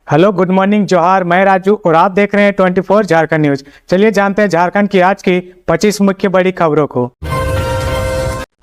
Hello, good morning, जोहार। मैं राजू और आप देख रहे हैं 24 झारखंड न्यूज। चलिए जानते हैं झारखंड की आज की 25 मुख्य बड़ी खबरों को।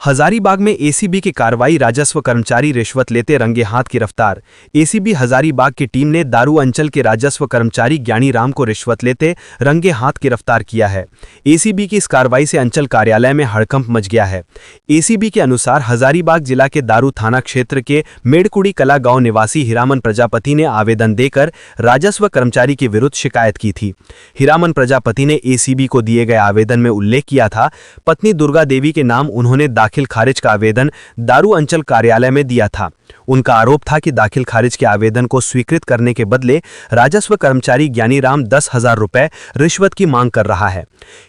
हजारीबाग में एसीबी की कार्रवाई, राजस्व कर्मचारी रिश्वत लेते रंगे हाथ गिरफ्तार। एसीबी हजारीबाग की टीम ने दारू अंचल के राजस्व कर्मचारी ज्ञानी राम को रिश्वत लेते रंगे हाथ गिरफ्तार किया है। एसीबी की इस कार्रवाई से अंचल कार्यालय में हड़कंप मच गया है। एसीबी के अनुसार हजारीबाग जिला के दारू थाना क्षेत्र के मेड़कुड़ी कला गांव निवासी हीरामन प्रजापति ने आवेदन देकर राजस्व कर्मचारी के विरुद्ध शिकायत की थी। हीरामन प्रजापति ने एसीबी को दिए गए आवेदन में उल्लेख किया था, पत्नी दुर्गा देवी के नाम उन्होंने दाखिल खारिज का आवेदन दारू अंचल कार्यालय में दिया था। उनका आरोप था कि दाखिल खारिज के आवेदन को स्वीकृत करने के बदले राजस्व कर्मचारी ज्ञानी राम 10,000 रुपए रिश्वत की मांग कर रहा है।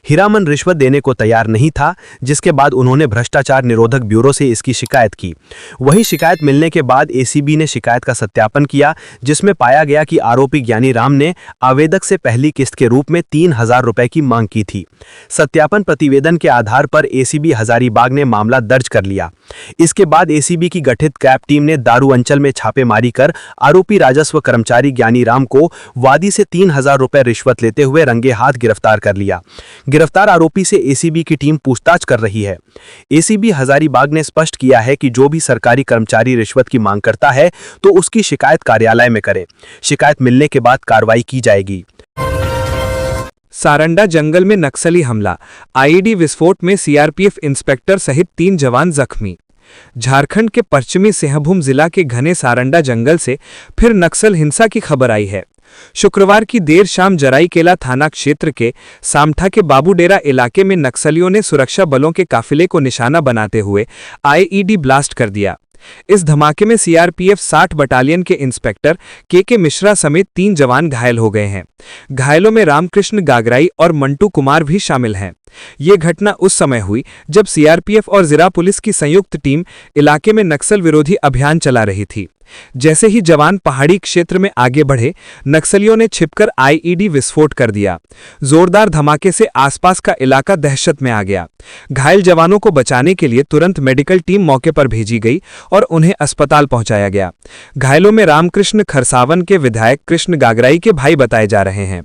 हीरामन रिश्वत देने को तैयार नहीं था, जिसके बाद उन्होंने भ्रष्टाचार निरोधक ब्यूरो से इसकी शिकायत की। वहीं शिकायत मिलने के बाद एसीबी ने शिकायत का सत्यापन किया, जिसमें पाया गया कि आरोपी ज्ञानी राम ने आवेदक से पहली किस्त के रूप में 3,000 रुपए की मांग की थी। सत्यापन प्रतिवेदन के आधार पर एसीबी हजारीबाग ने मामला दर्ज कर लिया। इसके बाद एसीबी की गठित कैब टीम ने दारू अंचल में छापेमारी कर आरोपी राजस्व कर्मचारी ज्ञानी राम को वादी से 3,000 रुपए रिश्वत लेते हुए रंगे हाथ गिरफ्तार कर लिया। गिरफ्तार आरोपी से एसीबी की टीम पूछताछ कर रही है। एसीबी हजारीबाग ने स्पष्ट किया है कि जो भी सरकारी कर्मचारी रिश्वत की मांग करता है तो उसकी शिकायत कार्यालय में करे। शिकायत मिलने के बाद कार्रवाई की जाएगी। सारंडा जंगल में नक्सली हमला, आईईडी विस्फोट में सीआरपीएफ इंस्पेक्टर सहित 3 जवान जख्मी। झारखंड के पश्चिमी सिंहभूम जिला के घने सारंडा जंगल से फिर नक्सल हिंसा की खबर आई है। शुक्रवार की देर शाम जराईकेला थाना क्षेत्र के सामठा के बाबूडेरा इलाके में नक्सलियों ने सुरक्षा बलों के काफिले को निशाना बनाते हुए आईईडी ब्लास्ट कर दिया। इस धमाके में सीआरपीएफ 60 बटालियन के इंस्पेक्टर के मिश्रा समेत 3 जवान घायल हो गए हैं। घायलों में रामकृष्ण गागराई और मंटू कुमार भी शामिल हैं। ये घटना उस समय हुई जब सीआरपीएफ और जिला पुलिस की संयुक्त टीम इलाके में नक्सल विरोधी अभियान चला रही थी। जैसे ही जवान पहाड़ी क्षेत्र में आगे बढ़े, नक्सलियों ने छिपकर आईईडी विस्फोट कर दिया। जोरदार धमाके से आसपास का इलाका दहशत में आ गया। घायल जवानों को बचाने के लिए तुरंत मेडिकल टीम मौके पर भेजी गई और उन्हें अस्पताल पहुंचाया गया। घायलों में रामकृष्ण खरसावन के विधायक कृष्ण गागराई के भाई बताए जा रहे हैं।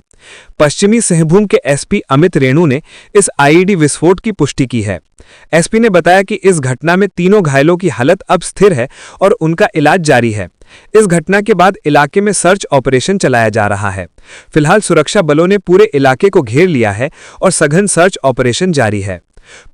पश्चिमी सिंहभूम के एसपी अमित रेणु ने इस आईईडी विस्फोट की पुष्टि की है। एसपी ने बताया कि इस घटना में तीनों घायलों की हालत अब स्थिर है और उनका इलाज जारी है। इस घटना के बाद इलाके में सर्च ऑपरेशन चलाया जा रहा है। फिलहाल सुरक्षा बलों ने पूरे इलाके को घेर लिया है और सघन सर्च ऑपरेशन जारी है।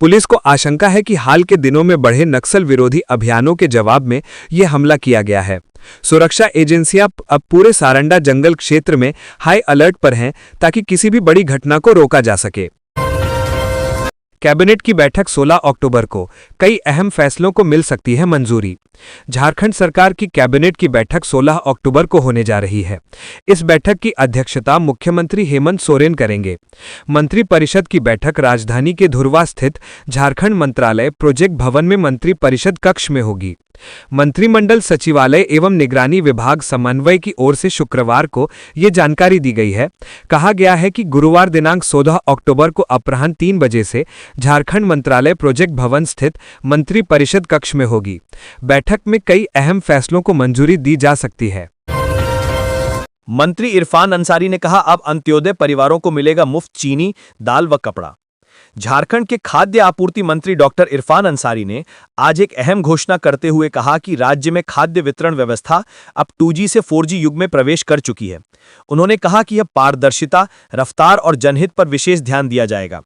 पुलिस को आशंका है कि हाल के दिनों में बढ़े नक्सल विरोधी अभियानों के जवाब में यह हमला किया गया है। सुरक्षा एजेंसियां अब पूरे सारंडा जंगल क्षेत्र में हाई अलर्ट पर हैं ताकि किसी भी बड़ी घटना को रोका जा सके। कैबिनेट की बैठक 16 अक्टूबर को, कई अहम फैसलों को मिल सकती है मंजूरी। झारखंड सरकार की कैबिनेट की बैठक 16 अक्टूबर को होने जा रही है। इस बैठक की अध्यक्षता मुख्यमंत्री हेमंत सोरेन करेंगे। मंत्रिपरिषद की बैठक राजधानी के धुर्वा स्थित झारखंड मंत्रालय प्रोजेक्ट भवन में मंत्रिपरिषद कक्ष में होगी। मंत्रिमंडल सचिवालय एवं निगरानी विभाग समन्वय की ओर से शुक्रवार को ये जानकारी दी गई है। कहा गया है कि गुरुवार दिनांक 16 अक्टूबर को अपराह्न 3 बजे से झारखंड मंत्रालय प्रोजेक्ट भवन स्थित मंत्रिपरिषद कक्ष में होगी। बैठक में कई अहम फैसलों को मंजूरी दी जा सकती है। मंत्री इरफान अंसारी ने कहा, अब अंत्योदय परिवारों को मिलेगा मुफ्त चीनी, दाल व कपड़ा। झारखंड के खाद्य आपूर्ति मंत्री डॉक्टर इरफान अंसारी ने आज एक अहम घोषणा करते हुए कहा कि राज्य में खाद्य वितरण व्यवस्था अब 2G से 4G युग में प्रवेश कर चुकी है। उन्होंने कहा कि यह पारदर्शिता, रफ्तार और जनहित पर विशेष ध्यान दिया जाएगा।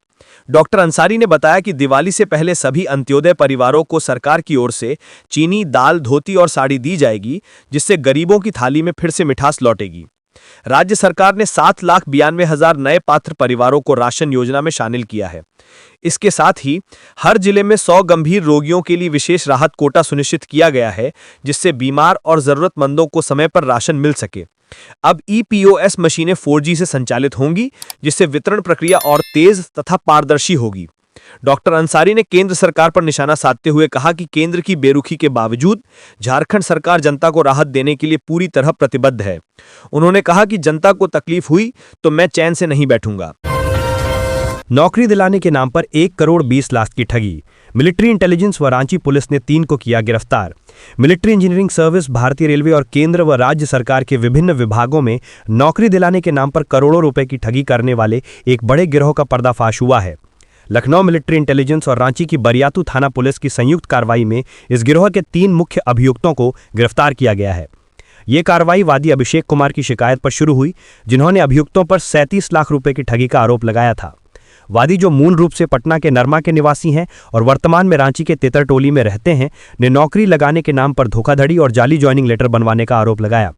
डॉक्टर अंसारी ने बताया कि दिवाली से पहले सभी अंत्योदय परिवारों को सरकार की ओर से चीनी, दाल, धोती और साड़ी दी जाएगी, जिससे गरीबों की थाली में फिर से मिठास लौटेगी। राज्य सरकार ने 7,92,000 नए पात्र परिवारों को राशन योजना में शामिल किया है। इसके साथ ही हर जिले में 100 गंभीर रोगियों के लिए विशेष राहत कोटा सुनिश्चित किया गया है, जिससे बीमार और जरूरतमंदों को समय पर राशन मिल सके। अब ईपीओएस मशीनें 4G से संचालित होंगी, जिससे वितरण प्रक्रिया और तेज तथा पारदर्शी होगी। डॉक्टर अंसारी ने केंद्र सरकार पर निशाना साधते हुए कहा कि केंद्र की बेरुखी के बावजूद झारखंड सरकार जनता को राहत देने के लिए पूरी तरह प्रतिबद्ध है। उन्होंने कहा कि जनता को तकलीफ हुई तो मैं चैन से नहीं बैठूंगा। नौकरी दिलाने के नाम पर 1 करोड़ 20 लाख की ठगी। मिलिट्री इंटेलिजेंस व रांची पुलिस ने 3 को किया गिरफ्तार। मिलिट्री इंजीनियरिंग सर्विस, भारतीय रेलवे और केंद्र व राज्य सरकार के विभिन्न विभागों में नौकरी दिलाने के नाम पर करोड़ों रुपए की ठगी करने वाले एक बड़े गिरोह का पर्दाफाश हुआ है। लखनऊ मिलिट्री इंटेलिजेंस और रांची की बरियातू थाना पुलिस की संयुक्त कार्रवाई में इस गिरोह के 3 मुख्य अभियुक्तों को गिरफ्तार किया गया है। ये कार्रवाई वादी अभिषेक कुमार की शिकायत पर शुरू हुई, जिन्होंने अभियुक्तों पर 37 लाख रुपए की ठगी का आरोप लगाया था। वादी, जो मूल रूप से पटना के नरमा के निवासी हैं और वर्तमान में रांची के तितरटोली में रहते हैं, ने नौकरी लगाने के नाम पर धोखाधड़ी और जाली ज्वाइनिंग लेटर बनवाने का आरोप लगाया।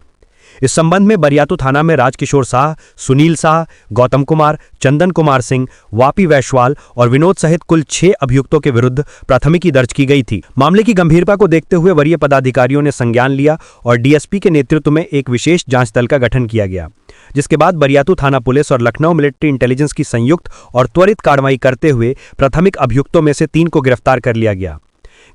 इस संबंध में बरियातू थाना में राजकिशोर शाह, सुनील शाह, गौतम कुमार, चंदन कुमार सिंह, वापी वैश्वाल और विनोद सहित कुल 6 अभियुक्तों के विरुद्ध प्राथमिकी दर्ज की गई थी। मामले की गंभीरता को देखते हुए वरीय पदाधिकारियों ने संज्ञान लिया और डीएसपी के नेतृत्व में एक विशेष जांच दल का गठन किया गया, जिसके बाद बरियातू थाना पुलिस और लखनऊ मिलिट्री इंटेलिजेंस की संयुक्त और त्वरित कार्रवाई करते हुए प्राथमिक अभियुक्तों में से 3 को गिरफ्तार कर लिया गया।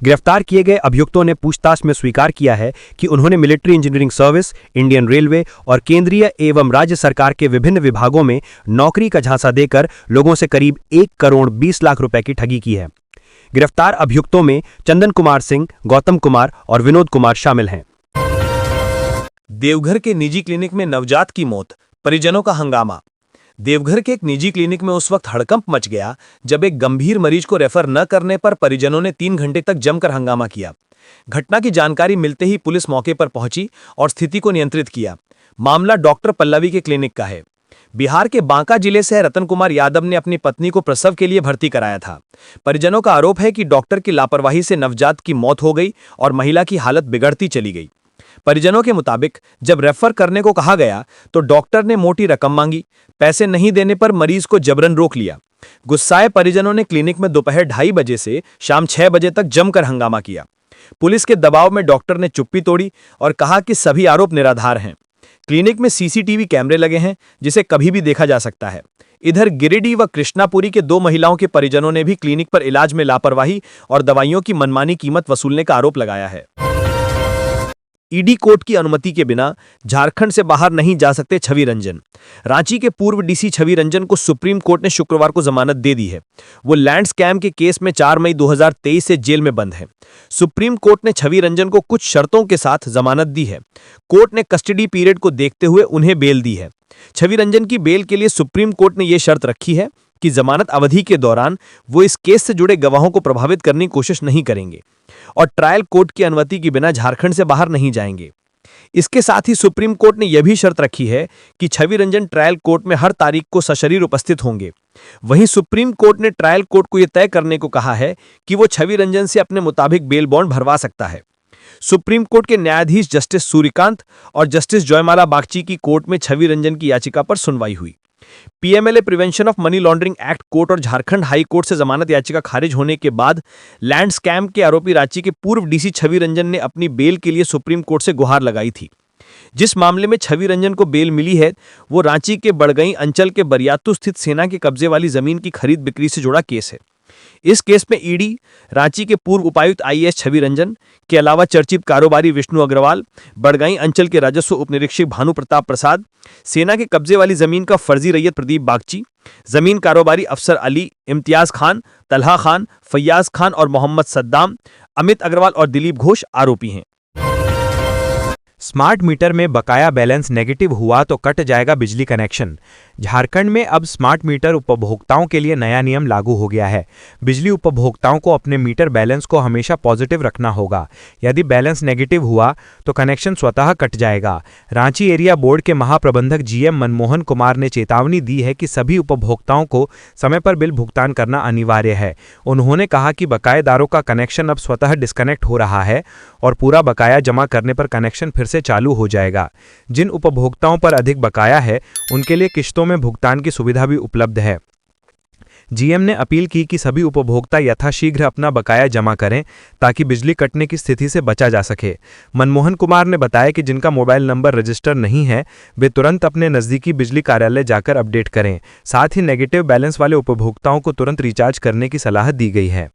गिरफ्तार किए गए अभियुक्तों ने पूछताछ में स्वीकार किया है कि उन्होंने military engineering service, Indian railway और केंद्रीय एवं राज्य सरकार के विभिन्न विभागों में नौकरी का झांसा देकर लोगों से करीब 1 करोड़ 20 लाख रुपए की ठगी की है। गिरफ्तार अभियुक्तों में चंदन कुमार सिंह, गौतम कुमार और विनोद कुमार शामिल हैं। देवघर के निजी क्लिनिक में नवजात की मौत, परिजनों का हंगामा। देवघर के एक निजी क्लिनिक में उस वक्त हड़कंप मच गया जब एक गंभीर मरीज को रेफर न करने पर परिजनों ने 3 घंटे तक जमकर हंगामा किया। घटना की जानकारी मिलते ही पुलिस मौके पर पहुंची और स्थिति को नियंत्रित किया। मामला डॉक्टर पल्लवी के क्लिनिक का है। बिहार के बांका जिले से रतन कुमार यादव ने अपनी पत्नी को प्रसव के लिए भर्ती कराया था। परिजनों का आरोप है कि डॉक्टर की लापरवाही से नवजात की मौत हो गई और महिला की हालत बिगड़ती चली गई। परिजनों के मुताबिक जब रेफर करने को कहा गया तो डॉक्टर ने मोटी रकम मांगी। पैसे नहीं देने पर मरीज को जबरन रोक लिया। गुस्साए परिजनों ने क्लिनिक में दोपहर 2:30 बजे से शाम 6 बजे तक जमकर हंगामा किया। पुलिस के दबाव में डॉक्टर ने चुप्पी तोड़ी और कहा कि सभी आरोप निराधार हैं। क्लिनिक में सीसीटीवी कैमरे लगे हैं, जिसे कभी भी देखा जा सकता है। इधर गिरिडीह व कृष्णापुरी के 2 महिलाओं के परिजनों ने भी क्लिनिक पर इलाज में लापरवाही और दवाइयों की मनमानी कीमत वसूलने का आरोप लगाया है। ईडी कोर्ट की अनुमति के बिना झारखंड से बाहर नहीं जा सकते छवि रंजन। रांची के पूर्व डीसी छवि रंजन को सुप्रीम कोर्ट ने शुक्रवार को जमानत दे दी है। वो लैंड स्कैम के केस में 4 मई 2023 से जेल में बंद है। सुप्रीम कोर्ट ने छवि रंजन को कुछ शर्तों के साथ जमानत दी है। कोर्ट ने कस्टडी पीरियड को देखते हुए उन्हें बेल दी है। छवि रंजन की बेल के लिए सुप्रीम कोर्ट ने यह शर्त रखी है कि जमानत अवधि के दौरान वो इस केस से जुड़े गवाहों को प्रभावित करने की कोशिश नहीं करेंगे और ट्रायल कोर्ट की अनुमति के बिना झारखंड से बाहर नहीं जाएंगे। इसके साथ ही सुप्रीम कोर्ट ने यह भी शर्त रखी है कि छवि रंजन ट्रायल कोर्ट में हर तारीख को सशरीर उपस्थित होंगे। वहीं सुप्रीम कोर्ट ने ट्रायल कोर्ट को यह तय करने को कहा है कि वो छवि रंजन से अपने मुताबिक बेल बॉन्ड भरवा सकता है। सुप्रीम कोर्ट के न्यायाधीश जस्टिस सूर्यकांत और जस्टिस जयमाला बागची की कोर्ट में छवि रंजन की याचिका पर सुनवाई हुई। PMLA prevention of money laundering act court और झारखंड हाई कोर्ट से जमानत याचिका खारिज होने के बाद लैंड स्कैम के आरोपी रांची के पूर्व डीसी छवि रंजन ने अपनी बेल के लिए सुप्रीम कोर्ट से गुहार लगाई थी। जिस मामले में छवि रंजन को बेल मिली है वो रांची के बड़गई अंचल के बरियातू स्थित सेना के कब्जे वाली जमीन की खरीद बिक्री से जुड़ा केस है। इस केस में ईडी रांची के पूर्व उपायुक्त आईएएस छवि रंजन के अलावा चर्चित कारोबारी विष्णु अग्रवाल, बड़गाई अंचल के राजस्व उपनिरीक्षक भानु प्रताप प्रसाद, सेना के कब्जे वाली जमीन का फर्जी रैयत प्रदीप बागची, जमीन कारोबारी अफसर अली, इम्तियाज खान, तलहा खान, फैयाज खान और मोहम्मद सद्दाम, अमित अग्रवाल और दिलीप घोष आरोपी हैं। स्मार्ट मीटर में बकाया बैलेंस नेगेटिव हुआ तो कट जाएगा बिजली कनेक्शन। झारखंड में अब स्मार्ट मीटर उपभोक्ताओं के लिए नया नियम लागू हो गया है। बिजली उपभोक्ताओं को अपने मीटर बैलेंस को हमेशा पॉजिटिव रखना होगा। यदि बैलेंस नेगेटिव हुआ तो कनेक्शन स्वतः कट जाएगा। रांची एरिया बोर्ड के महाप्रबंधक जीएम मनमोहन कुमार ने चेतावनी दी है कि सभी उपभोक्ताओं को समय पर बिल भुगतान करना अनिवार्य है। उन्होंने कहा कि बकायेदारों का कनेक्शन अब स्वतः डिस्कनेक्ट हो रहा है और पूरा बकाया जमा करने पर कनेक्शन फिर से चालू हो जाएगा। जिन उपभोक्ताओं पर अधिक बकाया है उनके लिए किश्तों में भुगतान की सुविधा भी उपलब्ध है। जीएम ने अपील की कि सभी उपभोक्ता यथाशीघ्र अपना बकाया जमा करें ताकि बिजली कटने की स्थिति से बचा जा सके। मनमोहन कुमार ने बताया कि जिनका मोबाइल नंबर रजिस्टर नहीं है वे तुरंत अपने नज़दीकी बिजली कार्यालय जाकर अपडेट करें। साथ ही नेगेटिव बैलेंस वाले उपभोक्ताओं को तुरंत रिचार्ज करने की सलाह दी गई है।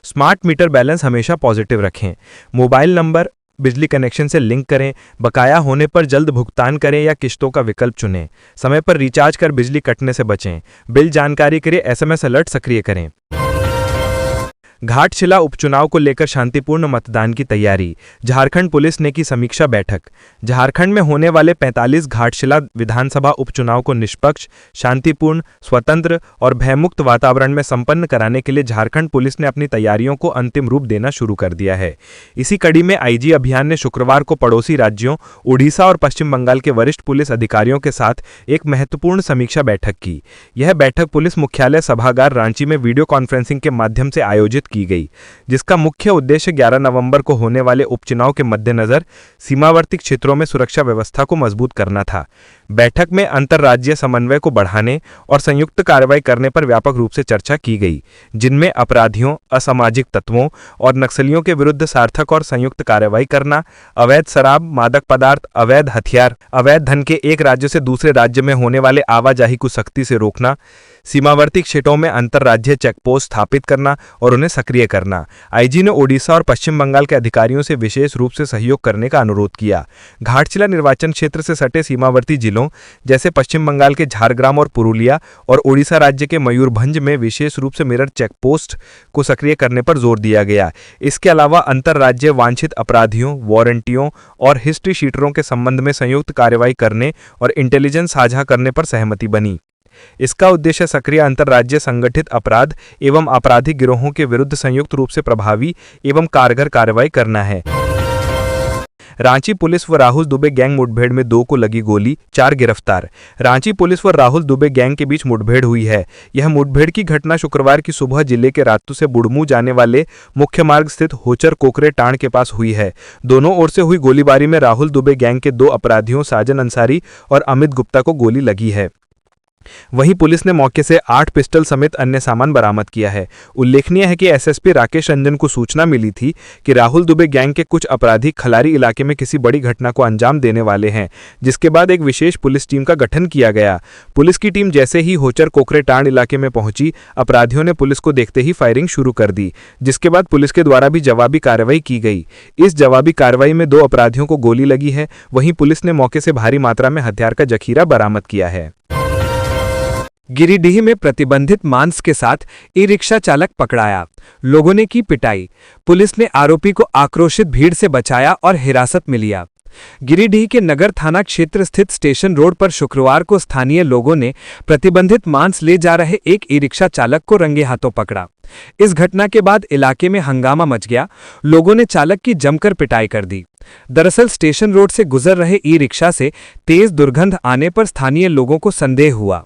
स्मार्ट मीटर बैलेंस हमेशा पॉजिटिव रखें। मोबाइल नंबर बिजली कनेक्शन से लिंक करें, बकाया होने पर जल्द भुगतान करें या किश्तों का विकल्प चुनें। समय पर रिचार्ज कर बिजली कटने से बचें। बिल जानकारी के लिए एसएमएस अलर्ट सक्रिय करें। घाटशिला उपचुनाव को लेकर शांतिपूर्ण मतदान की तैयारी, झारखंड पुलिस ने की समीक्षा बैठक। झारखंड में होने वाले 45 घाटशिला विधानसभा उपचुनाव को निष्पक्ष, शांतिपूर्ण, स्वतंत्र और भयमुक्त वातावरण में संपन्न कराने के लिए झारखंड पुलिस ने अपनी तैयारियों को अंतिम रूप देना शुरू कर दिया है। इसी कड़ी में आईजी अभियान ने शुक्रवार को पड़ोसी राज्यों उड़ीसा और पश्चिम बंगाल के वरिष्ठ पुलिस अधिकारियों के साथ एक महत्वपूर्ण समीक्षा बैठक की। यह बैठक पुलिस मुख्यालय सभागार रांची में वीडियो कॉन्फ्रेंसिंग के माध्यम से आयोजित की गई, जिसका मुख्य उद्देश्य 11 नवंबर को होने वाले उपचुनाव के मद्देनजर सीमावर्ती क्षेत्रों में सुरक्षा व्यवस्था को मजबूत करना था। बैठक में अंतर्राज्यीय समन्वय को बढ़ाने और संयुक्त कार्रवाई करने पर व्यापक रूप से चर्चा की गई, जिनमें अपराधियों, असामाजिक तत्वों और नक्सलियों के विरुद्ध सार्थक और संयुक्त कार्रवाई करना, अवैध शराब, मादक पदार्थ, अवैध हथियार, अवैध धन के एक राज्य से दूसरे राज्य में होने वाले आवाजाही को सख्ती से रोकना, सीमावर्ती क्षेत्रों में अंतर्राज्यीय चेकपोस्ट स्थापित करना और उन्हें सक्रिय करना। आईजी ने ओडिशा और पश्चिम बंगाल के अधिकारियों से विशेष रूप से सहयोग करने का अनुरोध किया। घाटशिला निर्वाचन क्षेत्र से सटे सीमावर्ती जिलों जैसे पश्चिम बंगाल के झारग्राम और पुरुलिया और ओडिशा राज्य के मयूरभंज में विशेष रूप से मिरर चेकपोस्ट को सक्रिय करने पर जोर दिया गया। इसके अलावा अंतर्राज्यीय वांछित अपराधियों, वारंटियों और हिस्ट्री शीटरों के संबंध में संयुक्त कार्रवाई करने और इंटेलिजेंस साझा करने पर सहमति बनी। इसका उद्देश्य सक्रिय अंतर्राज्यीय संगठित अपराध एवं आपराधिक गिरोहों के विरुद्ध संयुक्त रूप से प्रभावी एवं कारगर कार्रवाई करना है। रांची पुलिस व राहुल दुबे गैंग मुठभेड़ में 2 को लगी गोली, 4 गिरफ्तार। रांची पुलिस व राहुल दुबे गैंग के बीच मुठभेड़ हुई है। यह मुठभेड़ की घटना शुक्रवार की सुबह जिले के रातू से बुड़मू जाने वाले मुख्य मार्ग स्थित होचर कोकरे टांड के पास हुई है। दोनों ओर से हुई गोलीबारी में राहुल दुबे गैंग के 2 अपराधियों साजन अंसारी और अमित गुप्ता को गोली लगी है। वहीं पुलिस ने मौके से 8 पिस्टल समेत अन्य सामान बरामद किया है। उल्लेखनीय है कि एसएसपी राकेश रंजन को सूचना मिली थी कि राहुल दुबे गैंग के कुछ अपराधी खलारी इलाके में किसी बड़ी घटना को अंजाम देने वाले हैं, जिसके बाद एक विशेष पुलिस टीम का गठन किया गया। पुलिस की टीम जैसे ही होचर कोकरे टांड इलाके में पहुंची, अपराधियों ने पुलिस को देखते ही फायरिंग शुरू कर दी, जिसके बाद पुलिस के द्वारा भी जवाबी कार्रवाई की गई। इस जवाबी कार्रवाई में 2 अपराधियों को गोली लगी है। वहीं पुलिस ने मौके से भारी मात्रा में हथियार का जखीरा बरामद किया है। गिरिडीह में प्रतिबंधित मांस के साथ ई-रिक्शा चालक पकड़ाया, लोगों ने की पिटाई। पुलिस ने आरोपी को आक्रोशित भीड़ से बचाया और हिरासत में लिया। गिरिडीह के नगर थाना क्षेत्र स्थित स्टेशन रोड पर शुक्रवार को स्थानीय लोगों ने प्रतिबंधित मांस ले जा रहे एक ई-रिक्शा चालक को रंगे हाथों पकड़ा। इस घटना के बाद इलाके में हंगामा मच गया। लोगों ने चालक की जमकर पिटाई कर दी। दरअसल स्टेशन रोड से गुजर रहे ई-रिक्शा से तेज दुर्गंध आने पर स्थानीय लोगों को संदेह हुआ।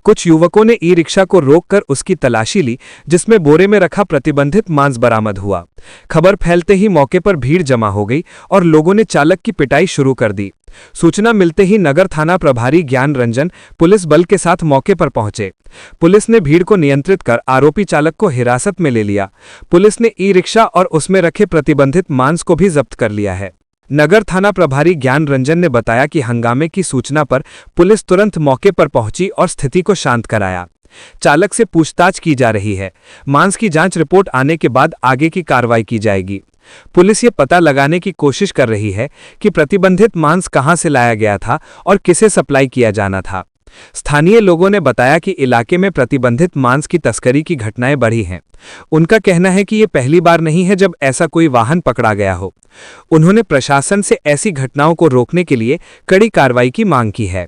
कुछ युवकों ने ई-रिक्शा को रोककर उसकी तलाशी ली, जिसमें बोरे में रखा प्रतिबंधित मांस बरामद हुआ। खबर फैलते ही मौके पर भीड़ जमा हो गई और लोगों ने चालक की पिटाई शुरू कर दी। सूचना मिलते ही नगर थाना प्रभारी ज्ञान रंजन पुलिस बल के साथ मौके पर पहुंचे। पुलिस ने भीड़ को नियंत्रित कर आरोपी चालक को हिरासत में ले लिया। पुलिस ने ई-रिक्शा और उसमें रखे प्रतिबंधित मांस को भी जब्त कर लिया है। नगर थाना प्रभारी ज्ञान रंजन ने बताया कि हंगामे की सूचना पर पुलिस तुरंत मौके पर पहुंची और स्थिति को शांत कराया। चालक से पूछताछ की जा रही है। मांस की जांच रिपोर्ट आने के बाद आगे की कार्रवाई की जाएगी। पुलिस ये पता लगाने की कोशिश कर रही है कि प्रतिबंधित मांस कहां से लाया गया था और किसे सप्लाई किया जाना था। स्थानीय लोगों ने बताया कि इलाके में प्रतिबंधित मांस की तस्करी की घटनाएं बढ़ी हैं। उनका कहना है कि ये पहली बार नहीं है जब ऐसा कोई वाहन पकड़ा गया हो। उन्होंने प्रशासन से ऐसी घटनाओं को रोकने के लिए कड़ी कार्रवाई की मांग की है।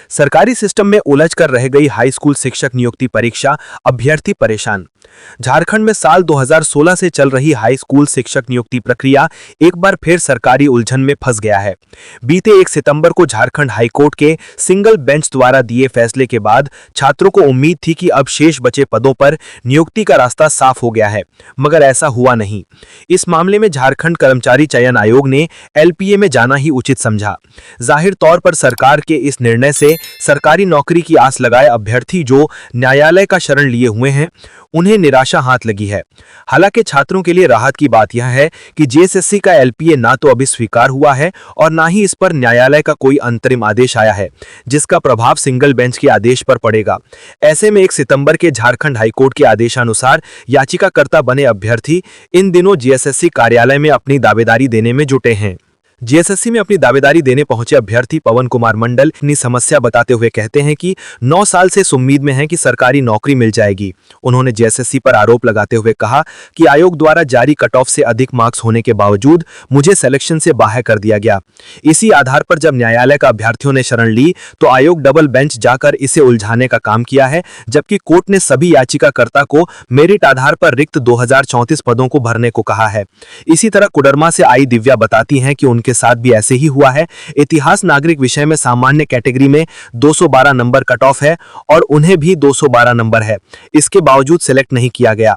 सरकारी सिस्टम में उलझ कर रह गई हाई स्कूल शिक्षक नियुक्ति परीक्षा, अभ्यर्थी परेशान। झारखंड में साल 2016 से चल रही हाई स्कूल शिक्षक नियुक्ति प्रक्रिया एक बार फिर सरकारी उलझन में फंस गया है। बीते 1 सितंबर को झारखंड हाईकोर्ट के सिंगल बेंच द्वारा दिए फैसले के बाद छात्रों को उम्मीद थी कि अब शेष बचे पदों पर नियुक्ति का रास्ता साफ हो गया है, मगर ऐसा हुआ नहीं। इस मामले में झारखंड कर्मचारी चयन आयोग ने एलपीए में जाना ही उचित समझा। जाहिर तौर पर सरकार के इस निर्णय से सरकारी नौकरी की आस लगाए अभ्यर्थी जो न्यायालय का शरण लिए हुए हैं, उन्हें निराशा हाथ लगी है। हालांकि छात्रों के लिए राहत की बात यह है कि जेएसएससी का एलपीए ना तो अभी स्वीकार हुआ है और ना ही इस पर न्यायालय का कोई अंतरिम आदेश आया है, जिसका प्रभाव सिंगल बेंच के आदेश पर पड़ेगा। ऐसे में 1 सितंबर के झारखंड हाईकोर्ट के आदेशानुसार याचिकाकर्ता बने अभ्यर्थी इन दिनों जेएसएससी कार्यालय में अपनी दावेदारी देने में जुटे हैं। जेएसएससी में अपनी दावेदारी देने पहुंचे अभ्यर्थी पवन कुमार मंडल अपनी समस्या बताते हुए कहते हैं कि 9 साल से इस उम्मीद में हैं कि सरकारी नौकरी मिल जाएगी। उन्होंने जेएसएससी पर आरोप लगाते हुए कहा कि आयोग द्वारा जारी कट ऑफ से अधिक मार्क्स होने के बावजूद मुझे सिलेक्शन से बाहर कर दिया गया। इसी आधार पर जब न्यायालय का अभ्यर्थियों ने शरण ली तो आयोग डबल बेंच जाकर इसे उलझाने का काम किया है, जबकि कोर्ट ने सभी याचिकाकर्ता को मेरिट आधार पर रिक्त 2034 पदों को भरने को कहा है। इसी तरह कोडरमा से आई दिव्या बताती हैं कि के साथ भी ऐसे ही हुआ है। इतिहास नागरिक विषय में सामान्य कैटेगरी में 212 नंबर कट ऑफ है और उन्हें भी 212 नंबर है, इसके बावजूद सिलेक्ट नहीं किया गया।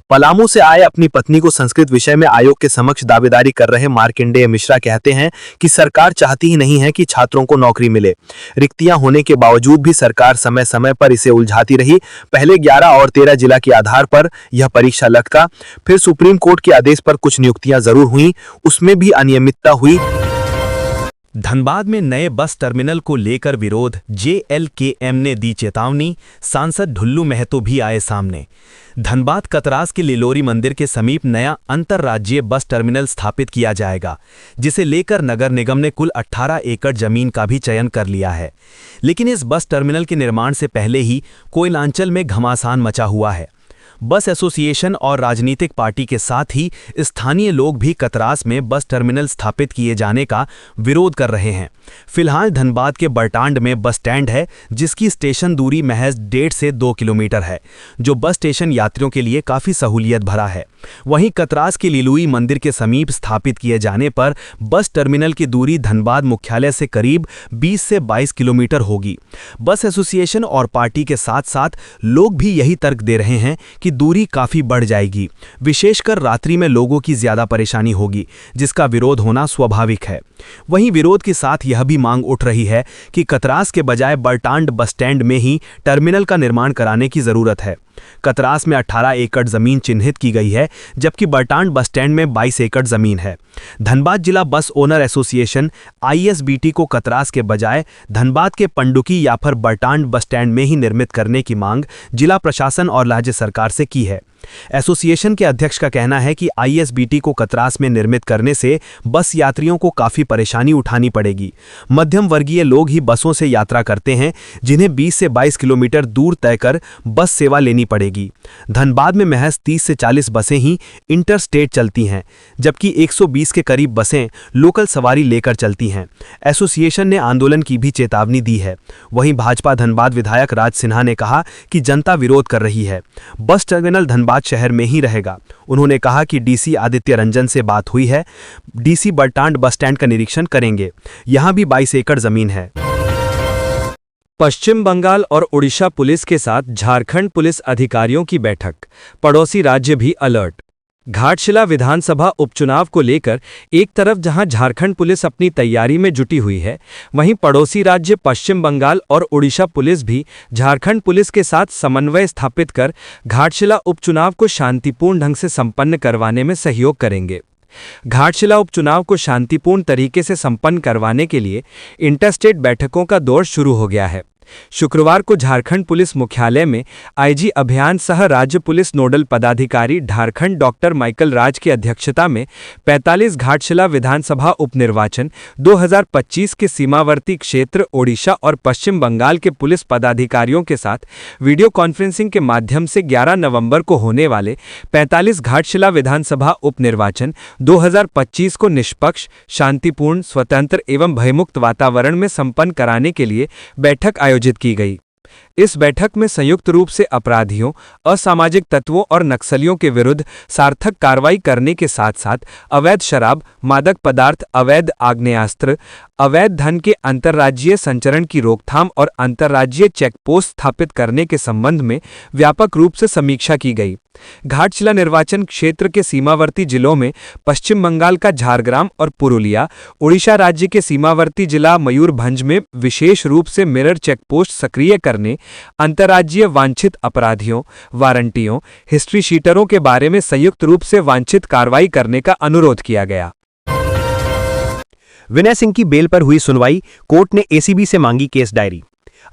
पलामू से आए अपनी पत्नी को संस्कृत विषय में आयोग के समक्ष दावेदारी कर रहे मार्कंडेय मिश्रा कहते हैं कि सरकार चाहती ही नहीं है कि छात्रों को नौकरी मिले। रिक्तियां होने के बावजूद भी सरकार समय समय पर इसे उलझाती रही। पहले 11 और 13 जिला के आधार पर यह परीक्षा लटका, फिर सुप्रीम कोर्ट के आदेश पर कुछ नियुक्तियां जरूर हुई, उसमें भी अनियमितता हुई। धनबाद में नए बस टर्मिनल को लेकर विरोध, जेएलकेएम ने दी चेतावनी, सांसद ढुल्लू महतो भी आए सामने। धनबाद कतरास के लिलोरी मंदिर के समीप नया अंतर्राज्यीय बस टर्मिनल स्थापित किया जाएगा, जिसे लेकर नगर निगम ने कुल 18 एकड़ जमीन का भी चयन कर लिया है। लेकिन इस बस टर्मिनल के निर्माण से पहले ही कोयलांचल में घमासान मचा हुआ है। बस एसोसिएशन और राजनीतिक पार्टी के साथ ही स्थानीय लोग भी कतरास में बस टर्मिनल स्थापित किए जाने का विरोध कर रहे हैं। फिलहाल धनबाद के बरटांड में बस स्टैंड है, जिसकी स्टेशन दूरी महज 1.5 से 2 किलोमीटर है, जो बस स्टेशन यात्रियों के लिए काफ़ी सहूलियत भरा है। वहीं कतरास के लिलुई मंदिर के समीप स्थापित किए जाने पर बस टर्मिनल की दूरी धनबाद मुख्यालय से करीब 20 से 22 किलोमीटर होगी। बस एसोसिएशन और पार्टी के साथ साथ लोग भी यही तर्क दे रहे हैं कि दूरी काफ़ी बढ़ जाएगी, विशेषकर रात्रि में लोगों की ज़्यादा परेशानी होगी, जिसका विरोध होना स्वाभाविक है। वहीं विरोध के साथ यह भी मांग उठ रही है कि कतरास के बजाय बरटांड बस स्टैंड में ही टर्मिनल का निर्माण कराने की ज़रूरत है। कतरास में 18 एकड़ जमीन चिन्हित की गई है, जबकि बरटांड बस स्टैंड में 22 एकड़ जमीन है। धनबाद जिला बस ओनर एसोसिएशन आईएसबीटी को कतरास के बजाय धनबाद के पंडुकी या फिर बरटांड बस स्टैंड में ही निर्मित करने की मांग जिला प्रशासन और राज्य सरकार से की है। एसोसिएशन के अध्यक्ष का कहना है कि आईएसबीटी को कतरास में निर्मित करने से बस यात्रियों को काफ़ी परेशानी उठानी पड़ेगी। मध्यम वर्गीय लोग ही बसों से यात्रा करते हैं, जिन्हें 20 से 22 किलोमीटर दूर तय कर बस सेवा लेनी पड़ेगी। धनबाद में महज 30 से 40 बसें ही इंटरस्टेट चलती हैं, जबकि 120 के करीब बसें लोकल सवारी लेकर चलती हैं। एसोसिएशन ने आंदोलन की भी चेतावनी दी है। वहीं भाजपा धनबाद विधायक राज सिन्हा ने कहा कि जनता विरोध कर रही है, बस टर्मिनल धनबाद शहर में ही रहेगा। उन्होंने कहा कि डीसी आदित्य रंजन से बात हुई है, डीसी बरटांड बस स्टैंड का निरीक्षण करेंगे। यहां भी 22 एकड़ जमीन है। पश्चिम बंगाल और ओडिशा पुलिस के साथ झारखंड पुलिस अधिकारियों की बैठक, पड़ोसी राज्य भी अलर्ट। घाटशिला विधानसभा उपचुनाव को लेकर एक तरफ जहां झारखंड पुलिस अपनी तैयारी में जुटी हुई है, वहीं पड़ोसी राज्य पश्चिम बंगाल और ओडिशा पुलिस भी झारखंड पुलिस के साथ समन्वय स्थापित कर घाटशिला उपचुनाव को शांतिपूर्ण ढंग से संपन्न करवाने में सहयोग करेंगे। घाटशिला उपचुनाव को शांतिपूर्ण तरीके से संपन्न करवाने के लिए इंटरस्टेट बैठकों का दौर शुरू हो गया है। शुक्रवार को झारखंड पुलिस मुख्यालय में आईजी अभियान सह राज्य पुलिस नोडल पदाधिकारी झारखंड डॉक्टर माइकल राज की अध्यक्षता में 45 घाटशिला विधानसभा उपनिर्वाचन 2025 के सीमावर्ती क्षेत्र ओडिशा और पश्चिम बंगाल के पुलिस पदाधिकारियों के साथ वीडियो कॉन्फ्रेंसिंग के माध्यम से 11 नवंबर को होने वाले 45 घाटशिला विधानसभा उपनिर्वाचन 2025 को निष्पक्ष, शांतिपूर्ण, स्वतंत्र एवं भयमुक्त वातावरण में संपन्न कराने के लिए बैठक आयोजित की गई। इस बैठक में संयुक्त रूप से अपराधियों, असामाजिक तत्वों और नक्सलियों के विरुद्ध सार्थक कार्रवाई करने के साथ साथ अवैध शराब, मादक पदार्थ, अवैध आग्नेयास्त्र, अवैध धन के अंतर्राज्यीय संचरण की रोकथाम और अंतर्राज्यीय चेकपोस्ट स्थापित करने के संबंध में व्यापक रूप से समीक्षा की गई। घाटशिला निर्वाचन क्षेत्र के सीमावर्ती जिलों में पश्चिम बंगाल का झारग्राम और पुरुलिया, उड़ीसा राज्य के सीमावर्ती जिला मयूरभंज में विशेष रूप से मिरर चेकपोस्ट सक्रिय करने, अंतर्राज्यीय वांछित अपराधियों, वारंटियों, हिस्ट्री शीटरों के बारे में संयुक्त रूप से वांछित कार्रवाई करने का अनुरोध किया गया। विनय सिंह की बेल पर हुई सुनवाई, कोर्ट ने एसीबी से मांगी केस डायरी।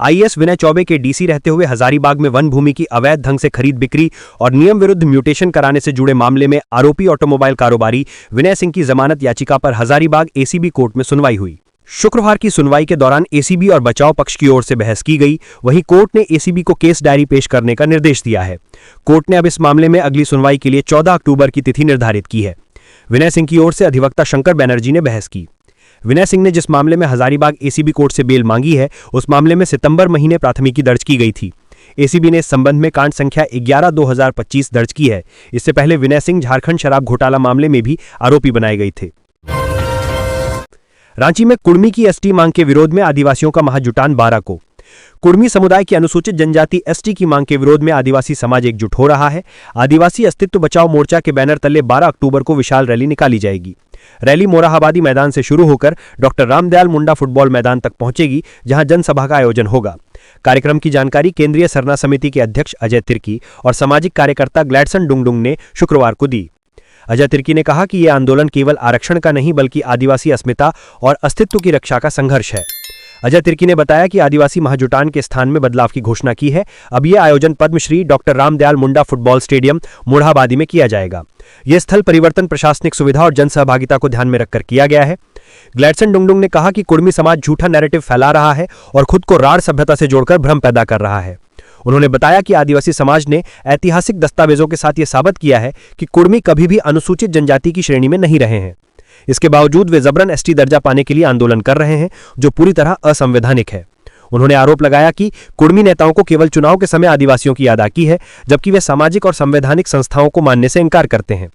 आईएएस विनय चौबे के डीसी रहते हुए हजारीबाग में वन भूमि की अवैध ढंग से खरीद बिक्री और नियम विरुद्ध म्यूटेशन कराने से जुड़े मामले में आरोपी ऑटोमोबाइल कारोबारी विनय सिंह की जमानत याचिका पर हजारीबाग एसीबी कोर्ट में सुनवाई हुई। शुक्रवार की सुनवाई के दौरान एसीबी और बचाव पक्ष की ओर से बहस की गई। वहीं कोर्ट ने एसीबी को केस डायरी पेश करने का निर्देश दिया है। कोर्ट ने अब इस मामले में अगली सुनवाई के लिए 14 अक्टूबर की तिथि निर्धारित की है। विनय सिंह की ओर से अधिवक्ता शंकर बैनर्जी ने बहस की। विनय सिंह ने जिस मामले में हजारीबाग एसीबी कोर्ट से बेल मांगी है, उस मामले में सितंबर महीने प्राथमिकी दर्ज की गई थी। एसीबी ने इस संबंध में कांड संख्या 11/2025 दर्ज की है। इससे पहले विनय सिंह झारखंड शराब घोटाला मामले में भी आरोपी बनाए गए थे। रांची में कुर्मी की एसटी मांग के विरोध में आदिवासियों का महाजुटान 12 को। कुर्मी समुदाय की अनुसूचित जनजाति एसटी की मांग के विरोध में आदिवासी समाज एकजुट हो रहा है। आदिवासी अस्तित्व बचाओ मोर्चा के बैनर तले 12 अक्टूबर को विशाल रैली निकाली जाएगी। रैली मोरहाबादी मैदान से शुरू होकर डॉक्टर रामदयाल मुंडा फुटबॉल मैदान तक पहुंचेगी, जहां जनसभा का आयोजन होगा। कार्यक्रम की जानकारी केंद्रीय सरना समिति के अध्यक्ष अजय तिर्की और सामाजिक कार्यकर्ता ग्लैडसन डुंगडुंग ने शुक्रवार को दी। अजय तिर्की ने कहा कि यह आंदोलन केवल आरक्षण का नहीं बल्कि आदिवासी अस्मिता और अस्तित्व की रक्षा का संघर्ष है। अजय तिर्की ने बताया कि आदिवासी महाजुटान के स्थान में बदलाव की घोषणा की है। अब यह आयोजन Padmashri doctor Ramdayal Munda football stadium Morhabadi में किया जाएगा। यह स्थल परिवर्तन, प्रशासनिक सुविधा और जन सहभागिता को ध्यान में रखकर किया गया है। ग्लैडसन डुंगडुंग ने कहा कि कुर्मी समाज झूठा नैरेटिव फैला रहा है और खुद को राढ़ सभ्यता से जोड़कर भ्रम पैदा कर रहा है। उन्होंने बताया कि आदिवासी समाज ने ऐतिहासिक दस्तावेजों के साथ यह साबित किया है कि कुर्मी कभी भी अनुसूचित जनजाति की श्रेणी में नहीं रहे हैं। इसके बावजूद वे जबरन एसटी दर्जा पाने के लिए आंदोलन कर रहे हैं, जो पूरी तरह असंवैधानिक है। उन्होंने आरोप लगाया कि कुर्मी नेताओं को केवल चुनाव के समय आदिवासियों की याद आती है, जबकि वे सामाजिक और संवैधानिक संस्थाओं को मानने से इनकार करते हैं।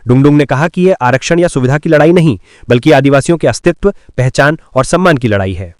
डुंगडुंग ने कहा कि यह आरक्षण या सुविधा की लड़ाई नहीं, बल्कि आदिवासियों के अस्तित्व, पहचान और सम्मान की लड़ाई है।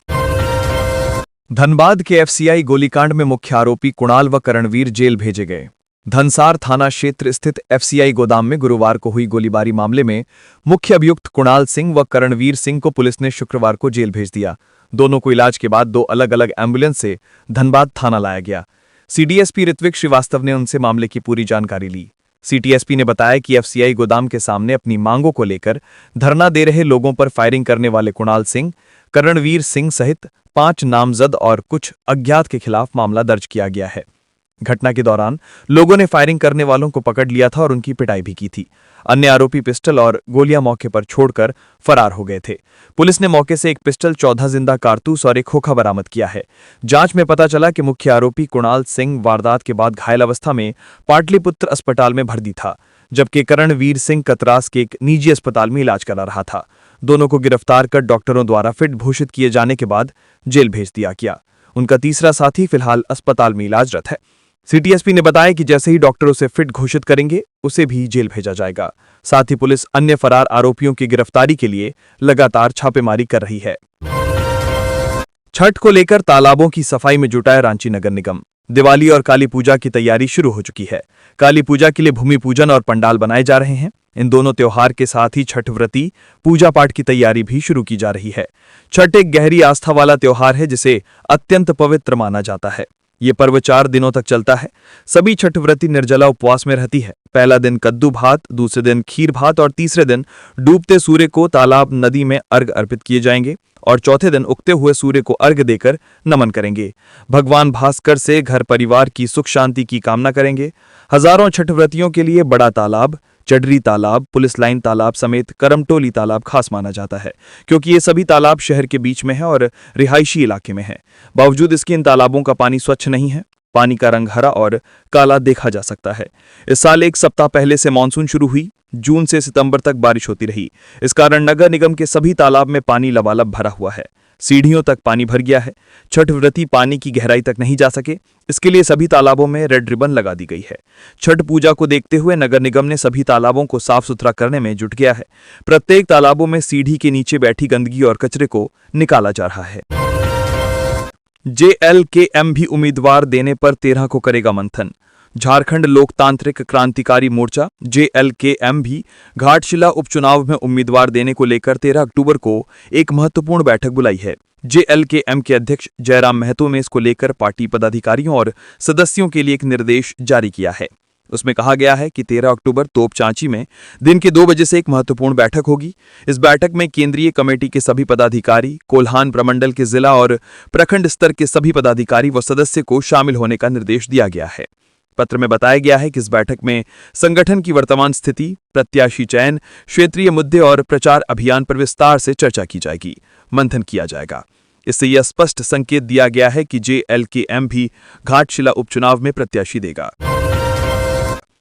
धनबाद के एफसीआई गोलीकांड में मुख्य आरोपी कुणाल व करणवीर जेल भेजे गए। धनसार थाना क्षेत्र स्थित एफसीआई गोदाम में गुरुवार को हुई गोलीबारी मामले में मुख्य अभियुक्त कुणाल सिंह व करणवीर सिंह को पुलिस ने शुक्रवार को जेल भेज दिया। दोनों को इलाज के बाद 2 अलग-अलग एम्बुलेंस से धनबाद थाना लाया गया। सीडीएसपी ऋत्विक श्रीवास्तव ने उनसे मामले की पूरी जानकारी ली। सीटीएसपी ने बताया कि एफसीआई गोदाम के सामने अपनी मांगों को लेकर धरना दे रहे लोगों पर फायरिंग करने वाले कुणाल सिंह, करणवीर सिंह सहित 5 नामजद और कुछ अज्ञात के खिलाफ मामला दर्ज किया गया है। घटना के दौरान लोगों ने फायरिंग करने वालों को पकड़ लिया था और उनकी पिटाई भी की थी। अन्य आरोपी पिस्टल और गोलियां मौके पर छोड़कर फरार हो गए थे। पुलिस ने मौके से एक पिस्टल, 14 जिंदा कारतूस और एक खोखा बरामद किया है। जांच में पता चला कि मुख्य आरोपी कुणाल सिंह वारदात के बाद घायल अवस्था में पाटलिपुत्र अस्पताल में भर्ती था, जबकि करणवीर सिंह कतरास के एक निजी अस्पताल में इलाज करा रहा था। दोनों को गिरफ्तार कर डॉक्टरों द्वारा फिट घोषित किए जाने के बाद जेल भेज दिया गया। उनका तीसरा साथी फिलहाल अस्पताल में इलाजरत है। सीटीएसपी ने बताया कि जैसे ही डॉक्टर उसे फिट घोषित करेंगे, उसे भी जेल भेजा जाएगा। साथ ही पुलिस अन्य फरार आरोपियों की गिरफ्तारी के लिए लगातार छापेमारी कर रही है। छठ को लेकर तालाबों की सफाई में जुटा है रांची नगर निगम। दिवाली और काली पूजा की तैयारी शुरू हो चुकी है। काली पूजा के लिए भूमि पूजन और पंडाल बनाए जा रहे हैं। इन दोनों त्योहार के साथ ही छठ व्रती पूजा पाठ की तैयारी भी शुरू की जा रही है। छठ एक गहरी आस्था वाला त्योहार है, जिसे अत्यंत पवित्र माना जाता है। ये पर्व 4 दिनों तक चलता है। सभी छठ व्रती निर्जला उपवास में रहती है। पहला दिन कद्दू भात, दूसरे दिन खीर भात और तीसरे दिन डूबते सूर्य को तालाब, नदी में अर्घ अर्पित किए जाएंगे और चौथे दिन उगते हुए सूर्य को अर्घ देकर नमन करेंगे। भगवान भास्कर से घर परिवार की सुख शांति की कामना करेंगे। हजारों छठ व्रतियों के लिए बड़ा तालाब, चडरी तालाब, पुलिस लाइन तालाब समेत करमटोली तालाब खास माना जाता है, क्योंकि ये सभी तालाब शहर के बीच में है और रिहायशी इलाके में है। बावजूद इसके इन तालाबों का पानी स्वच्छ नहीं है। पानी का रंग हरा और काला देखा जा सकता है। इस साल 1 सप्ताह पहले से मानसून शुरू हुई। जून से सितंबर तक बारिश होती रही। इस कारण नगर निगम के सभी तालाब में पानी लबालब भरा हुआ है। सीढ़ियों तक पानी भर गया है। छठ व्रती पानी की गहराई तक नहीं जा सके, इसके लिए सभी तालाबों में रेड रिबन लगा दी गई है। छठ पूजा को देखते हुए नगर निगम ने सभी तालाबों को साफ सुथरा करने में जुट गया है। प्रत्येक तालाबों में सीढ़ी के नीचे बैठी गंदगी और कचरे को निकाला जा रहा है। JLKM भी उम्मीदवार देने पर 13 को करेगा मंथन। झारखंड लोकतांत्रिक क्रांतिकारी मोर्चा JLKM भी घाटशिला उपचुनाव में उम्मीदवार देने को लेकर 13 अक्टूबर को एक महत्वपूर्ण बैठक बुलाई है। JLKM के अध्यक्ष जयराम महतो ने इसको लेकर पार्टी पदाधिकारियों और सदस्यों के लिए एक निर्देश जारी किया है। उसमें कहा गया है कि 13 अक्टूबर तोपचांची में दिन के 2 बजे से एक महत्वपूर्ण बैठक होगी। इस बैठक में केंद्रीय कमेटी के सभी पदाधिकारी, कोल्हान प्रमंडल के जिला और प्रखंड स्तर के सभी पदाधिकारी व सदस्य को शामिल होने का निर्देश दिया गया है। पत्र में बताया गया है कि इस बैठक में संगठन की वर्तमान स्थिति, प्रत्याशी चयन, क्षेत्रीय मुद्दे और प्रचार अभियान पर विस्तार से चर्चा की जाएगी, मंथन किया जाएगा। इससे यह स्पष्ट संकेत दिया गया है कि JLKM भी घाटशिला उपचुनाव में प्रत्याशी देगा।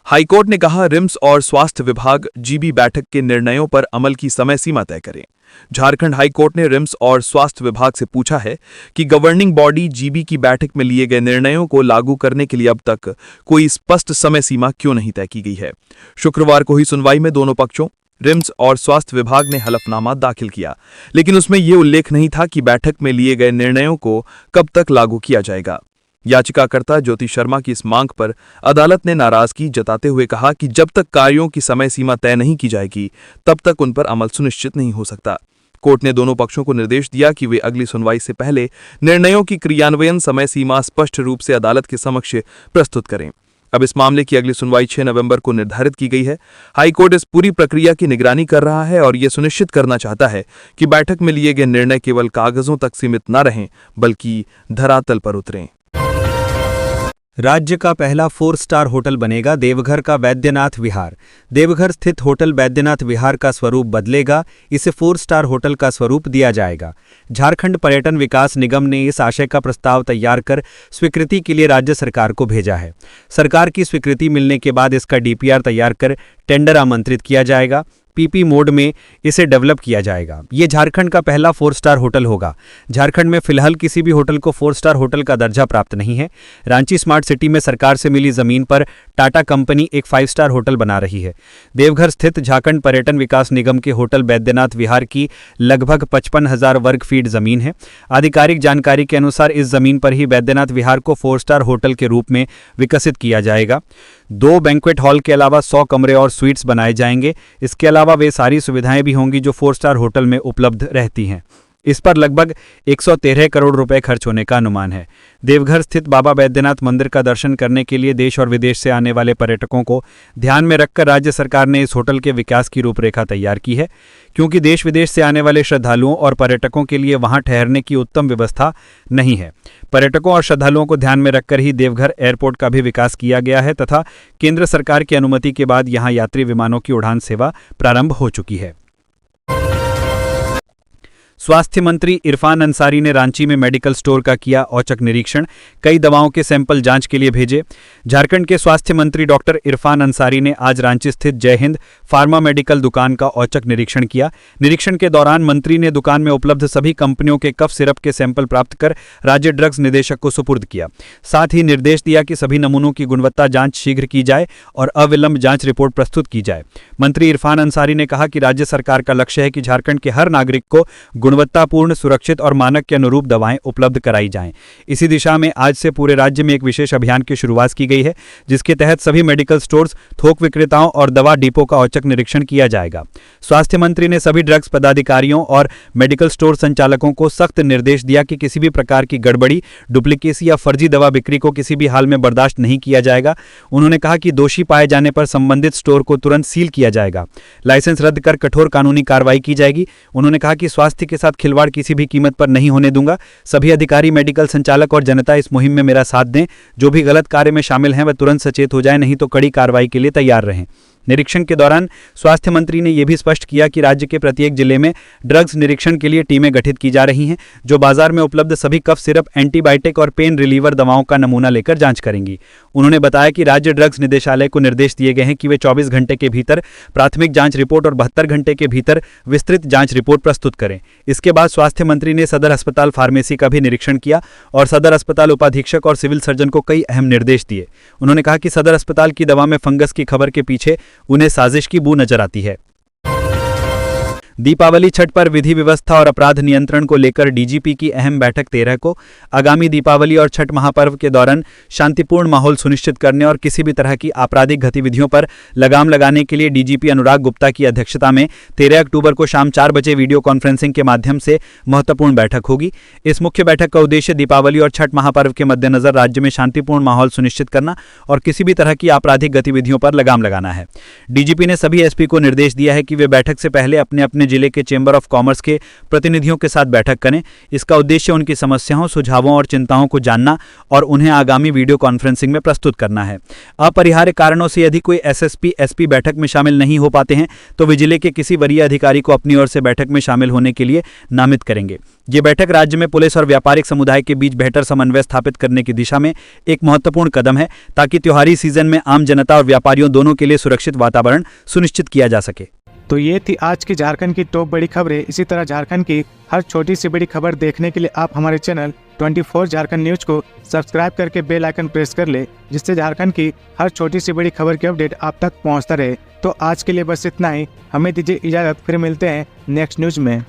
हाईकोर्ट ने कहा, रिम्स और स्वास्थ्य विभाग GB बैठक के निर्णयों पर अमल की समय सीमा तय करें। झारखंड हाईकोर्ट ने रिम्स और स्वास्थ्य विभाग से पूछा है कि गवर्निंग बॉडी GB की बैठक में लिए गए निर्णयों को लागू करने के लिए अब तक कोई स्पष्ट समय सीमा क्यों नहीं तय की गई है। शुक्रवार को हुई सुनवाई में दोनों पक्षों रिम्स और स्वास्थ्य विभाग ने हलफनामा दाखिल किया, लेकिन उसमें यह उल्लेख नहीं था कि बैठक में लिए गए निर्णयों को कब तक लागू किया जाएगा। याचिकाकर्ता ज्योति शर्मा की इस मांग पर अदालत ने नाराजगी जताते हुए कहा कि जब तक कार्यों की समय सीमा तय नहीं की जाएगी, तब तक उन पर अमल सुनिश्चित नहीं हो सकता। कोर्ट ने दोनों पक्षों को निर्देश दिया कि वे अगली सुनवाई से पहले निर्णयों की क्रियान्वयन समय सीमा स्पष्ट रूप से अदालत के समक्ष प्रस्तुत करें। अब इस मामले की अगली सुनवाई 6 नवंबर को निर्धारित की गई है। हाईकोर्ट इस पूरी प्रक्रिया की निगरानी कर रहा है और यह सुनिश्चित करना चाहता है कि बैठक में लिए गए निर्णय केवल कागजों तक सीमित न रहें, बल्कि धरातल पर उतरें। राज्य का पहला 4 स्टार होटल बनेगा देवघर का वैद्यनाथ विहार। देवघर स्थित होटल वैद्यनाथ विहार का स्वरूप बदलेगा, इसे 4 स्टार होटल का स्वरूप दिया जाएगा। झारखंड पर्यटन विकास निगम ने इस आशय का प्रस्ताव तैयार कर स्वीकृति के लिए राज्य सरकार को भेजा है। सरकार की स्वीकृति मिलने के बाद इसका DPR तैयार कर टेंडर आमंत्रित किया जाएगा। PP मोड में इसे डेवलप किया जाएगा। ये झारखंड का पहला 4 स्टार होटल होगा। झारखंड में फिलहाल किसी भी होटल को 4 स्टार होटल का दर्जा प्राप्त नहीं है। रांची स्मार्ट सिटी में सरकार से मिली जमीन पर टाटा कंपनी एक 5 स्टार होटल बना रही है। देवघर स्थित झारखंड पर्यटन विकास निगम के होटल वैद्यनाथ विहार की लगभग 55,000 वर्ग फीट जमीन है। आधिकारिक जानकारी के अनुसार इस जमीन पर ही वैद्यनाथ विहार को 4 स्टार होटल के रूप में विकसित किया जाएगा। 2 बैंक्वेट हॉल के अलावा 100 कमरे और स्वीट्स बनाए जाएंगे। इसके अलावा वे सारी सुविधाएं भी होंगी जो 4 स्टार होटल में उपलब्ध रहती हैं। इस पर लगभग 113 करोड़ रुपए खर्च होने का अनुमान है। देवघर स्थित बाबा बैद्यनाथ मंदिर का दर्शन करने के लिए देश और विदेश से आने वाले पर्यटकों को ध्यान में रखकर राज्य सरकार ने इस होटल के विकास की रूपरेखा तैयार की है। क्योंकि देश विदेश से आने वाले श्रद्धालुओं और पर्यटकों के लिए वहां ठहरने की उत्तम व्यवस्था नहीं है। पर्यटकों और श्रद्धालुओं को ध्यान में रखकर ही देवघर एयरपोर्ट का भी विकास किया गया है तथा केंद्र सरकार की अनुमति के बाद यहां यात्री विमानों की उड़ान सेवा प्रारंभ हो चुकी है। स्वास्थ्य मंत्री इरफान अंसारी ने रांची में मेडिकल स्टोर का किया औचक निरीक्षण। कई दवाओं के सैंपल जांच के लिए भेजे। झारखंड के स्वास्थ्य मंत्री डॉक्टर इरफान अंसारी ने आज रांची स्थित जय हिंद फार्मा मेडिकल दुकान का औचक निरीक्षण किया। निरीक्षण के दौरान मंत्री ने दुकान में उपलब्ध सभी कंपनियों के कफ सिरप के सैंपल प्राप्त कर राज्य ड्रग्स निदेशक को सुपुर्द किया। साथ ही निर्देश दिया कि सभी नमूनों की गुणवत्ता जांच शीघ्र की जाए और अविलंब जांच रिपोर्ट प्रस्तुत की जाए। मंत्री इरफान अंसारी ने कहा कि राज्य सरकार का लक्ष्य है कि झारखंड के हर नागरिक को गुणवत्तापूर्ण, सुरक्षित और मानक के अनुरूप दवाएं उपलब्ध कराई जाएं। इसी दिशा में आज से पूरे राज्य में एक विशेष अभियान की शुरुआत की गई है, जिसके तहत सभी मेडिकल स्टोर्स, थोक विक्रेताओं और दवा डिपो का औचक निरीक्षण किया जाएगा। स्वास्थ्य मंत्री ने सभी ड्रग्स पदाधिकारियों और मेडिकल स्टोर संचालकों को सख्त निर्देश दिया कि किसी भी प्रकार की गड़बड़ी, डुप्लीकेसी या फर्जी दवा बिक्री को किसी भी हाल में बर्दाश्त नहीं किया जाएगा। उन्होंने कहा कि दोषी पाए जाने पर संबंधित स्टोर को तुरंत सील किया जाएगा, लाइसेंस रद्द कर कठोर कानूनी कार्रवाई की जाएगी। उन्होंने कहा कि स्वास्थ्य के साथ खिलवाड़ किसी भी कीमत पर नहीं होने दूंगा। सभी अधिकारी, मेडिकल संचालक और जनता इस मुहिम में मेरा साथ दें। जो भी गलत कार्य में शामिल हैं वह तुरंत सचेत हो जाए, नहीं तो कड़ी कार्रवाई के लिए तैयार रहें। निरीक्षण के दौरान स्वास्थ्य मंत्री ने यह भी स्पष्ट किया कि राज्य के प्रत्येक जिले में ड्रग्स निरीक्षण के लिए टीमें गठित की जा रही हैं, जो बाजार में उपलब्ध सभी कफ सिरप, एंटीबायोटिक और पेन रिलीवर दवाओं का नमूना लेकर जांच करेंगी। उन्होंने बताया कि राज्य ड्रग्स निदेशालय को निर्देश दिए गए हैं कि वे 24 घंटे के भीतर प्राथमिक जांच रिपोर्ट और 72 घंटे के भीतर विस्तृत जांच रिपोर्ट प्रस्तुत करें। इसके बाद स्वास्थ्य मंत्री ने सदर अस्पताल फार्मेसी का भी निरीक्षण किया और सदर अस्पताल उपाधीक्षक और सिविल सर्जन को कई अहम निर्देश दिए। उन्होंने कहा कि सदर अस्पताल की दवा में फंगस की खबर के पीछे उन्हें साजिश की बू नजर आती है। दीपावली छठ पर विधि व्यवस्था और अपराध नियंत्रण को लेकर डीजीपी की अहम बैठक 13 को। आगामी दीपावली और छठ महापर्व के दौरान शांतिपूर्ण माहौल सुनिश्चित करने और किसी भी तरह की आपराधिक गतिविधियों पर लगाम लगाने के लिए डीजीपी अनुराग गुप्ता की अध्यक्षता में 13 अक्टूबर को शाम 4 बजे वीडियो कॉन्फ्रेंसिंग के माध्यम से महत्वपूर्ण बैठक होगी। इस मुख्य बैठक का उद्देश्य दीपावली और छठ महापर्व के मद्देनजर राज्य में शांतिपूर्ण माहौल सुनिश्चित करना और किसी भी तरह की आपराधिक गतिविधियों पर लगाम लगाना है। डीजीपी ने सभी एसपी को निर्देश दिया है कि वे बैठक से पहले अपने अपने जिले के चेंबर ऑफ कॉमर्स के प्रतिनिधियों के साथ बैठक करें। इसका उद्देश्य उनकी समस्याओं, सुझावों और चिंताओं को जानना और उन्हें आगामी वीडियो कॉन्फ्रेंसिंग में प्रस्तुत करना है। अपरिहार्य कारणों से यदि कोई एसएसपी, एसपी बैठक में शामिल नहीं हो पाते हैं तो वे जिले के किसी वरीय अधिकारी को अपनी ओर से बैठक में शामिल होने के लिए नामित करेंगे। ये बैठक राज्य में पुलिस और व्यापारिक समुदाय के बीच बेहतर समन्वय स्थापित करने की दिशा में एक महत्वपूर्ण कदम है ताकि त्योहारी सीजन में आम जनता और व्यापारियों दोनों के लिए सुरक्षित वातावरण सुनिश्चित किया जा सके। तो ये थी आज की झारखंड की टॉप बड़ी खबरें। इसी तरह झारखंड की हर छोटी सी बड़ी खबर देखने के लिए आप हमारे चैनल 24 झारखंड न्यूज को सब्सक्राइब करके बेल आइकन प्रेस कर ले, जिससे झारखंड की हर छोटी सी बड़ी खबर की अपडेट आप तक पहुंचता रहे। तो आज के लिए बस इतना ही, हमें दीजिए इजाजत, फिर मिलते हैं नेक्स्ट न्यूज में।